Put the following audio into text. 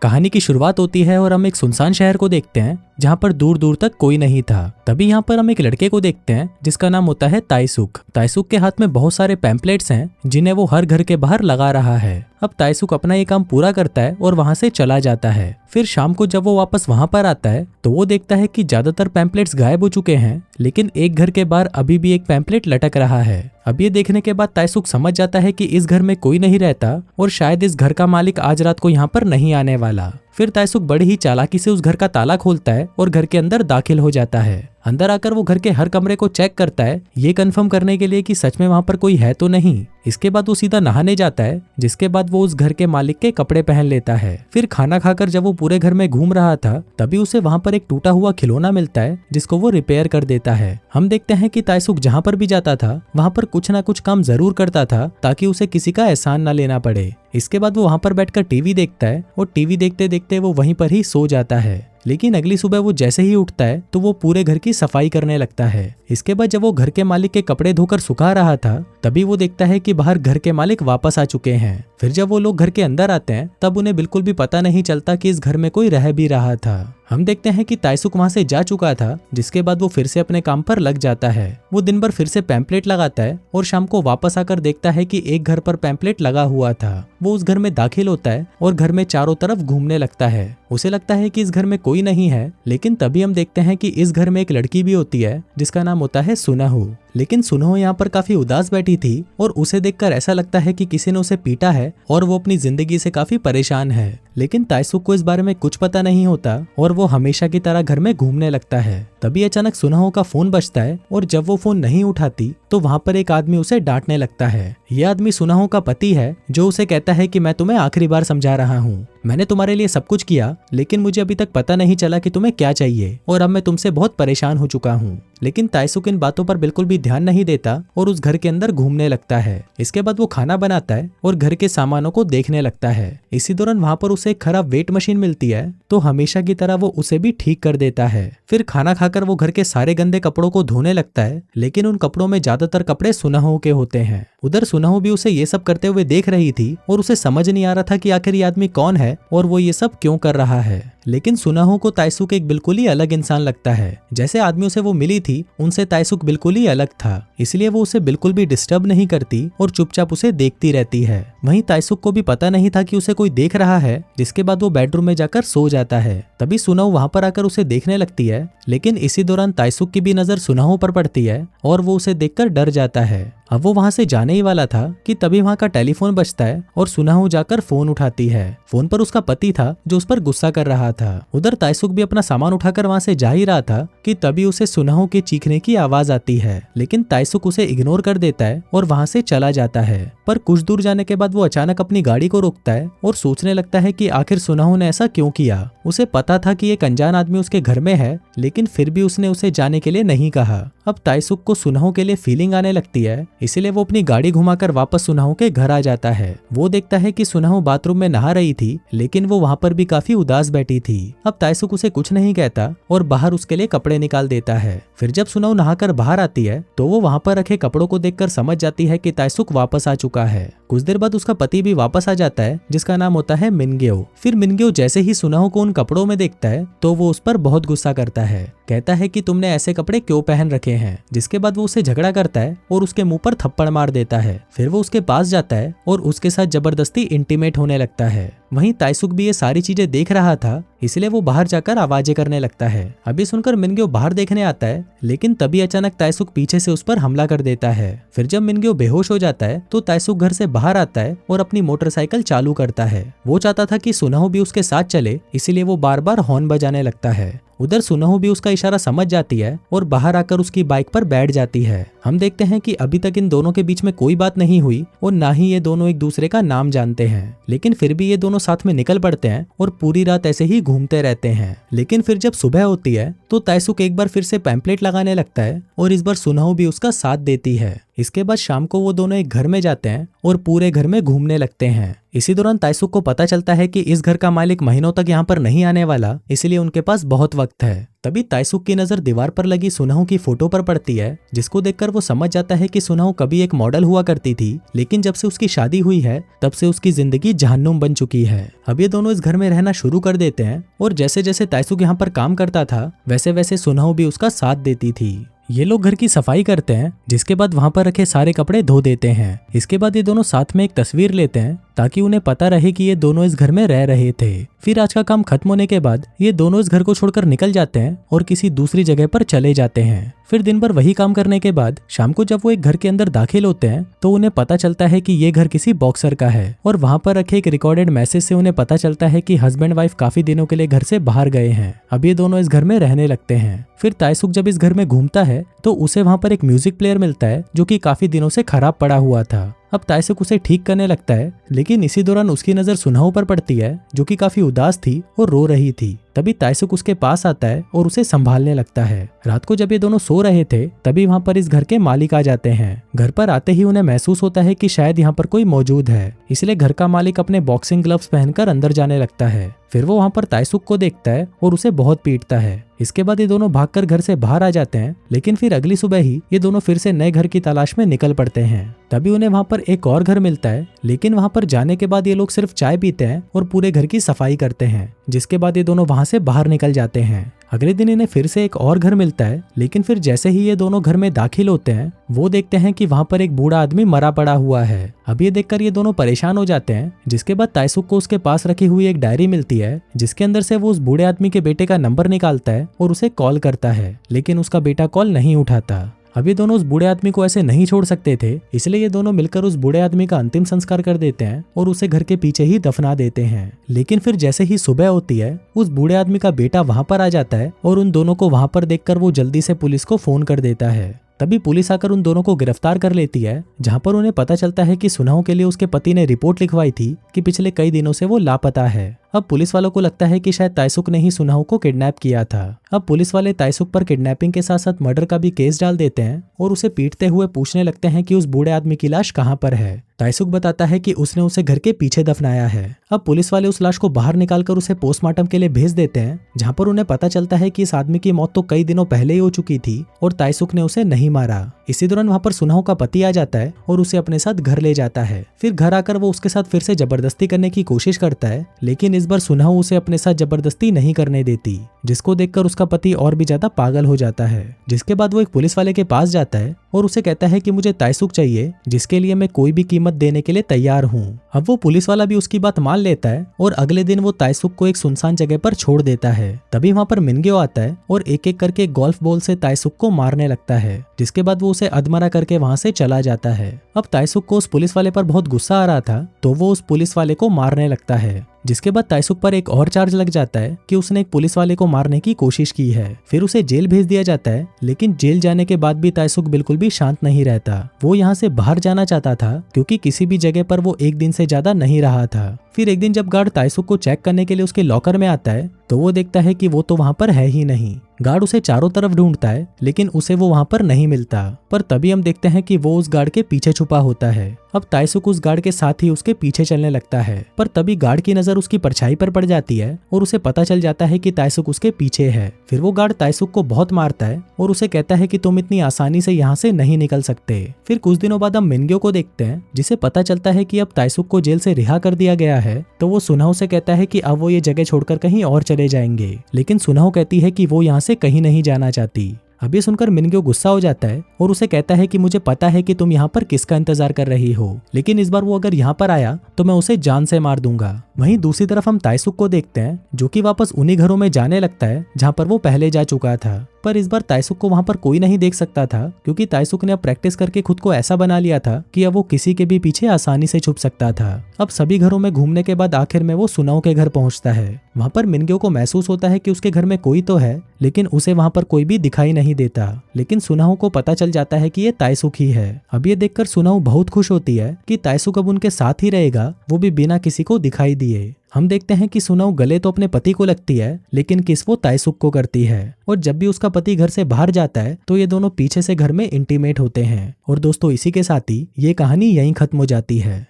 कहानी की शुरुआत होती है और हम एक सुनसान शहर को देखते हैं जहाँ पर दूर दूर तक कोई नहीं था। तभी यहाँ पर हम एक लड़के को देखते हैं जिसका नाम होता है ताइसुक। ताइसुक के हाथ में बहुत सारे पैम्पलेट्स हैं जिन्हें वो हर घर के बाहर लगा रहा है। अब ताइसुक अपना ये काम पूरा करता है और वहाँ से चला जाता है। फिर शाम को जब वो वापस वहाँ पर आता है तो वो देखता है कि ज्यादातर पैम्पलेट्स गायब हो चुके हैं, लेकिन एक घर के बाहर अभी भी एक पैम्पलेट लटक रहा है। अब ये देखने के बाद ताइसुक समझ जाता है कि इस घर में कोई नहीं रहता और शायद इस घर का मालिक आज रात को यहाँ पर नहीं आने वाला। फिर ताइसुक बड़ी ही चालाकी से उस घर का ताला खोलता है और घर के अंदर दाखिल हो जाता है। अंदर आकर वो घर के हर कमरे को चेक करता है, ये कंफर्म करने के लिए कि सच में वहाँ पर कोई है तो नहीं। इसके बाद वो सीधा नहाने जाता है, जिसके बाद वो उस घर के मालिक के कपड़े पहन लेता है। फिर खाना खाकर जब वो पूरे घर में घूम रहा था तभी उसे वहाँ पर एक टूटा हुआ खिलौना मिलता है जिसको वो रिपेयर कर देता है। हम देखते हैं कि ताइसुक जहाँ पर भी जाता था वहाँ पर कुछ ना कुछ काम जरूर करता था ताकि उसे किसी का एहसान न लेना पड़े। इसके बाद वो वहाँ पर बैठकर टीवी देखता है और टीवी देखते देखते वो वहीं पर ही सो जाता है। लेकिन अगली सुबह वो जैसे ही उठता है तो वो पूरे घर की सफाई करने लगता है। इसके बाद जब वो घर के मालिक के कपड़े धोकर सुखा रहा था तभी वो देखता है कि बाहर घर के मालिक वापस आ चुके हैं। फिर जब वो लोग घर के अंदर आते हैं तब उन्हें बिल्कुल भी पता नहीं चलता कि इस घर में कोई रह भी रहा था। हम देखते हैं कि ताइसुक वहां से जा चुका था, जिसके बाद वो फिर से अपने काम पर लग जाता है। वो दिन भर फिर से पैम्पलेट लगाता है और शाम को वापस आकर देखता है कि एक घर पर पैम्पलेट लगा हुआ था। वो उस घर में दाखिल होता है और घर में चारों तरफ घूमने लगता है। उसे लगता है कि इस घर में कोई नहीं है, लेकिन तभी हम देखते हैं कि इस घर में एक लड़की भी होती है जिसका नाम होता है सुनहु। लेकिन सुनहु यहाँ पर काफी उदास बैठी थी और उसे देखकर ऐसा लगता है कि किसी ने उसे पीटा है और वो अपनी जिंदगी से काफी परेशान है। लेकिन ताइसुक को इस बारे में कुछ पता नहीं होता और वो हमेशा की तरह घर में घूमने लगता है। तभी अचानक सुनहु का फोन बजता है और जब वो फोन नहीं उठाती तो वहाँ पर एक आदमी उसे डांटने लगता है। यह आदमी सुनहु का पति है जो उसे कहता है कि मैं तुम्हें आखिरी बार समझा रहा हूँ, मैंने तुम्हारे लिए सब कुछ किया लेकिन मुझे अभी तक पता नहीं चला कि तुम्हें क्या चाहिए और अब मैं तुमसे बहुत परेशान हो चुका हूँ। लेकिन ताइसुक इन बातों पर बिल्कुल भी ध्यान नहीं देता और उस घर के अंदर घूमने लगता है। इसके बाद वो खाना बनाता है और घर के सामानों को देखने लगता है। इसी दौरान वहाँ पर उसे एक खराब वेट मशीन मिलती है तो हमेशा की तरह वो उसे भी ठीक कर देता है। फिर खाना खाकर वो घर के सारे गंदे कपड़ों को धोने लगता है, लेकिन उन कपड़ों में ज्यादातर कपड़े सुनहु के होते हैं। उधर सुनहु भी उसे ये सब करते हुए देख रही थी और उसे समझ नहीं आ रहा था कि आखिर ये आदमी कौन है और वो ये सब क्यों कर रहा है। लेकिन सुनहु को ताइसुक एक बिल्कुल ही अलग इंसान लगता है। जैसे आदमियों से वो मिली थी उनसे ताइसुक बिल्कुल ही अलग था, इसलिए वो उसे बिल्कुल भी डिस्टर्ब नहीं करती और चुपचाप उसे देखती रहती है। वहीं ताइसुक को भी पता नहीं था कि उसे कोई देख रहा है, जिसके बाद वो बेडरूम में जाकर सो जाता है। तभी सुनहु वहां पर आकर उसे देखने लगती है, लेकिन इसी दौरान ताइसुक की भी नजर सुनहु पर पड़ती है और वो उसे देखकर डर जाता है। अब वो वहां से जाने ही वाला था कि तभी वहां का टेलीफोन बजता है और सुनहु जाकर फोन उठाती है। फोन पर उसका पति था जो उस पर गुस्सा कर रहा था। उधर ताइसुक भी अपना सामान उठाकर वहां से जा ही रहा था कि तभी उसे सुनहु के चीखने की आवाज आती है, लेकिन ताइसुक उसे इग्नोर कर देता है और वहां से चला जाता है। पर कुछ दूर जाने के बाद वो अचानक अपनी गाड़ी को रोकता है और सोचने लगता है कि आखिर सुनहु ने ऐसा क्यों किया। उसे पता था कि एक अनजान आदमी उसके घर में है, लेकिन फिर भी उसने उसे जाने के लिए नहीं कहा। अब ताइसुक को सुनहु के लिए फीलिंग आने लगती है, इसीलिए वो अपनी गाड़ी घुमाकर वापस सुनहु के घर आ जाता है। वो देखता है कि सुनहु बाथरूम में नहा रही थी, लेकिन वो वहां पर भी काफी उदास बैठी थी। अब ताइसुक उसे कुछ नहीं कहता और बाहर उसके लिए कपड़े निकाल देता है। फिर जब सुनहु नहाकर बाहर आती है तो वो वहां पर रखे कपड़ों को देखकर समझ जाती है कि ताइसुक वापस आ चुका है। कुछ देर बाद उसका पति भी वापस आ जाता है जिसका नाम होता है मिनग्यो। फिर मिनग्यो जैसे ही सुनहु को उन कपड़ों में देखता है तो वो उस पर बहुत गुस्सा करता है, कहता है कि तुमने ऐसे कपड़े क्यों पहन रखे हैं। जिसके बाद वो उसे झगड़ा करता है और उसके मुंह पर थप्पड़ मार देता है। फिर वो उसके पास जाता है और उसके साथ जबरदस्ती इंटीमेट होने लगता है। वहीं ताइसुक भी ये सारी चीजें देख रहा था, इसलिए वो बाहर जाकर आवाजें करने लगता है। अभी सुनकर मिनग्यो बाहर देखने आता है, लेकिन तभी अचानक ताइसुक पीछे से उस पर हमला कर देता है। फिर जब मिनग्यो बेहोश हो जाता है तो ताइसुक घर से बाहर आता है और अपनी मोटरसाइकिल चालू करता है। वो चाहता था कि सुनहु भी उसके साथ चले, इसीलिए वो बार बार हॉर्न बजाने लगता है। उधर सुनहु भी उसका इशारा समझ जाती है और बाहर आकर उसकी बाइक पर बैठ जाती है। हम देखते हैं कि अभी तक इन दोनों के बीच में कोई बात नहीं हुई और ना ही ये दोनों एक दूसरे का नाम जानते हैं, लेकिन फिर भी ये दोनों साथ में निकल पड़ते हैं और पूरी रात ऐसे ही घूमते रहते हैं। लेकिन फिर जब सुबह होती है तो ताइसुक एक बार फिर से पैम्पलेट लगाने लगता है और इस बार सुनहु भी उसका साथ देती है। इसके बाद शाम को वो दोनों एक घर में जाते हैं और पूरे घर में घूमने लगते हैं। इसी दौरान ताइसुक को पता चलता है कि इस घर का मालिक महीनों तक यहाँ पर नहीं आने वाला, इसलिए उनके पास बहुत वक्त है। तभी ताइसुक की नजर दीवार पर लगी सुनहो की फोटो पर पड़ती है, जिसको देखकर वो समझ जाता है कि सुनहो कभी एक मॉडल हुआ करती थी, लेकिन जब से उसकी शादी हुई है तब से उसकी जिंदगी जहन्नुम बन चुकी है। अब ये दोनों इस घर में रहना शुरू कर देते हैं और जैसे जैसे ताइसुक यहाँ पर काम करता था वैसे वैसे सुनहो भी उसका साथ देती थी। ये लोग घर की सफाई करते हैं, जिसके बाद वहां पर रखे सारे कपड़े धो देते हैं। इसके बाद ये दोनों साथ में एक तस्वीर लेते हैं ताकि उन्हें पता रहे कि ये दोनों इस घर में रह रहे थे। फिर आज का काम खत्म होने के बाद ये दोनों इस घर को छोड़कर निकल जाते हैं और किसी दूसरी जगह पर चले जाते हैं। फिर दिन भर वही काम करने के बाद शाम को जब वो एक घर के अंदर दाखिल होते हैं तो उन्हें पता चलता है कि ये घर किसी बॉक्सर का है और वहां पर रखे एक रिकॉर्डेड मैसेज से उन्हें पता चलता है कि हस्बैंड वाइफ काफी दिनों के लिए घर से बाहर गए हैं। अब ये दोनों इस घर में रहने लगते हैं। फिर ताइसुक जब इस घर में घूमता है तो उसे वहां पर एक म्यूजिक प्लेयर मिलता है जो कि काफी दिनों से खराब पड़ा हुआ था। अब ताइसुक उसे ठीक करने लगता है, लेकिन इसी दौरान उसकी नजर सुनहो पर पड़ती है जो कि काफी उदास थी और रो रही थी। तभी ताइसुक उसके पास आता है और उसे संभालने लगता है। रात को जब ये दोनों सो रहे थे तभी वहां पर इस घर के मालिक आ जाते हैं। घर पर आते ही उन्हें महसूस होता है कि शायद यहाँ पर कोई मौजूद है, इसलिए घर का मालिक अपने बॉक्सिंग ग्लव्स पहनकर अंदर जाने लगता है। फिर वो वहां पर ताइसुक को देखता है और उसे बहुत पीटता है। इसके बाद ये दोनों भागकर घर से बाहर आ जाते हैं, लेकिन फिर अगली सुबह ही ये दोनों फिर से नए घर की तलाश में निकल पड़ते हैं। तभी उन्हें वहां पर एक और घर मिलता है, लेकिन वहां पर जाने के बाद ये लोग सिर्फ चाय पीते हैं और पूरे घर की सफाई करते हैं, जिसके बाद ये दोनों वहां से बाहर निकल जाते हैं। अगले दिन इन्हें फिर से एक और घर मिलता है, लेकिन फिर जैसे ही ये दोनों घर में दाखिल होते हैं वो देखते हैं कि वहां पर एक बूढ़ा आदमी मरा पड़ा हुआ है। अब ये देखकर ये दोनों परेशान हो जाते हैं, जिसके बाद ताइसुक को उसके पास रखी हुई एक डायरी मिलती है, जिसके अंदर से वो उस बूढ़े आदमी के बेटे का नंबर निकालता है और उसे कॉल करता है, लेकिन उसका बेटा कॉल नहीं उठाता। अब ये दोनों उस बूढ़े आदमी को ऐसे नहीं छोड़ सकते थे, इसलिए ये दोनों मिलकर उस बूढ़े आदमी का अंतिम संस्कार कर देते हैं और उसे घर के पीछे ही दफना देते हैं। लेकिन फिर जैसे ही सुबह होती है उस बूढ़े आदमी का बेटा वहां पर आ जाता है और उन दोनों को वहां पर देखकर वो जल्दी से पुलिस को फोन कर देता है। तभी पुलिस आकर उन दोनों को गिरफ्तार कर लेती है, जहां पर उन्हें पता चलता है कि सुनहो के लिए उसके पति ने रिपोर्ट लिखवाई थी कि पिछले कई दिनों से वो लापता है। अब पुलिस वालों को लगता है कि शायद ताइसुक ने ही सुनहो को किडनैप किया था। अब पुलिस वाले ताइसुक पर किडनैपिंग के साथ साथ मर्डर का भी केस डाल देते हैं और उसे पीटते हुए पूछने लगते हैं कि उस बूढ़े आदमी की लाश कहाँ पर है। ताइसुक बताता है कि उसने उसे घर के पीछे दफनाया है। अब पुलिस वाले उस लाश को बाहर निकालकर उसे पोस्टमार्टम के लिए भेज देते हैं, जहाँ पर उन्हें पता चलता है कि इस आदमी की मौत तो कई दिनों पहले ही हो चुकी थी और ताइसुक ने उसे नहीं मारा। इसी दौरान वहाँ पर सुनहो का पति आ जाता है और उसे अपने साथ घर ले जाता है। फिर घर आकर वो उसके साथ फिर से जबरदस्ती करने की कोशिश करता है, लेकिन इस बार सुनहो उसे अपने साथ जबरदस्ती नहीं करने देती, जिसको देखकर उसका पति और भी ज्यादा पागल हो जाता है। जिसके बाद वो एक पुलिस वाले के पास जाता है और उसे कहता है कि मुझे ताइसुक चाहिए, जिसके लिए मैं कोई भी कीमत देने के लिए तैयार हूँ। अब वो पुलिस वाला भी उसकी बात मान लेता है और अगले दिन वो ताइसुक को एक सुनसान जगह पर छोड़ देता है। तभी वहाँ पर मिनग्यो आता है और एक एक करके गोल्फ बॉल से ताइसुक को मारने लगता है, जिसके बाद वो उसे अधमरा करके वहाँ से चला जाता है। अब ताइसुक को उस पुलिस वाले पर बहुत गुस्सा आ रहा था, तो वो उस पुलिस वाले को मारने लगता है। जिसके बाद ताइसुक पर एक और चार्ज लग जाता है कि उसने एक पुलिस वाले को मारने की कोशिश की है। फिर उसे जेल भेज दिया जाता है, लेकिन जेल जाने के बाद भी ताइसुक बिल्कुल भी शांत नहीं रहता। वो यहाँ से बाहर जाना चाहता था, क्योंकि किसी भी जगह पर वो एक दिन से ज्यादा नहीं रहा था। फिर एक दिन जब गार्ड ताइसुक को चेक करने के लिए उसके लॉकर में आता है, तो वो देखता है कि वो तो वहाँ पर है ही नहीं। गार्ड उसे चारों तरफ ढूंढता है, लेकिन उसे वो वहाँ पर नहीं मिलता। पर तभी हम देखते हैं कि वो उस गार्ड के पीछे छुपा होता है। अब ताइसुक उस गार्ड के साथ ही उसके पीछे चलने लगता है, पर तभी गार्ड की नजर उसकी परछाई पर पड़ जाती है और उसे पता चल जाता है कि ताइसुक उसके पीछे है। फिर वो गार्ड ताइसुक को बहुत मारता है और उसे कहता है कि तुम इतनी आसानी से यहाँ से नहीं निकल सकते। फिर कुछ दिनों बाद हम मिनग्यो को देखते हैं, जिसे पता चलता है कि अब ताइसुक को जेल से रिहा कर दिया गया है। तो वो सुनहो से कहता है कि अब वो ये जगह छोड़कर कहीं और चले जाएंगे, लेकिन सुनहो कहती है कि वो यहाँ से कहीं नहीं जाना चाहती। अब ये सुनकर मिनग्यो गुस्सा हो जाता है और उसे कहता है कि मुझे पता है कि तुम यहाँ पर किसका इंतजार कर रही हो, लेकिन इस बार वो अगर यहाँ पर आया तो मैं उसे जान से मार दूंगा। वहीं दूसरी तरफ हम ताइसुक को देखते हैं, जो कि वापस उन्हीं घरों में जाने लगता है जहाँ पर वो पहले जा चुका था। पर इस बार ताइसुक को वहाँ पर कोई नहीं देख सकता था, क्योंकि ताइसुक ने अब प्रैक्टिस करके खुद को ऐसा बना लिया था कि अब वो किसी के भी पीछे आसानी से छुप सकता था। अब सभी घरों में घूमने के बाद आखिर में वो सुनहो के घर पहुंचता है। वहाँ पर मिनग्यो को महसूस होता है कि उसके घर में कोई तो है, लेकिन उसे वहाँ पर कोई भी दिखाई नहीं देता। लेकिन सुनहो को पता चल जाता है कि ये ताइसुक ही है। अब ये देखकर सुनहो बहुत खुश होती है कि ताइसुक अब उनके साथ ही रहेगा, वो भी बिना किसी को दिखाई दिए। हम देखते हैं कि सुनाओ गले तो अपने पति को लगती है, लेकिन किस वो ताइसुक को करती है। और जब भी उसका पति घर से बाहर जाता है तो ये दोनों पीछे से घर में इंटीमेट होते हैं। और दोस्तों इसी के साथ ही ये कहानी यहीं खत्म हो जाती है।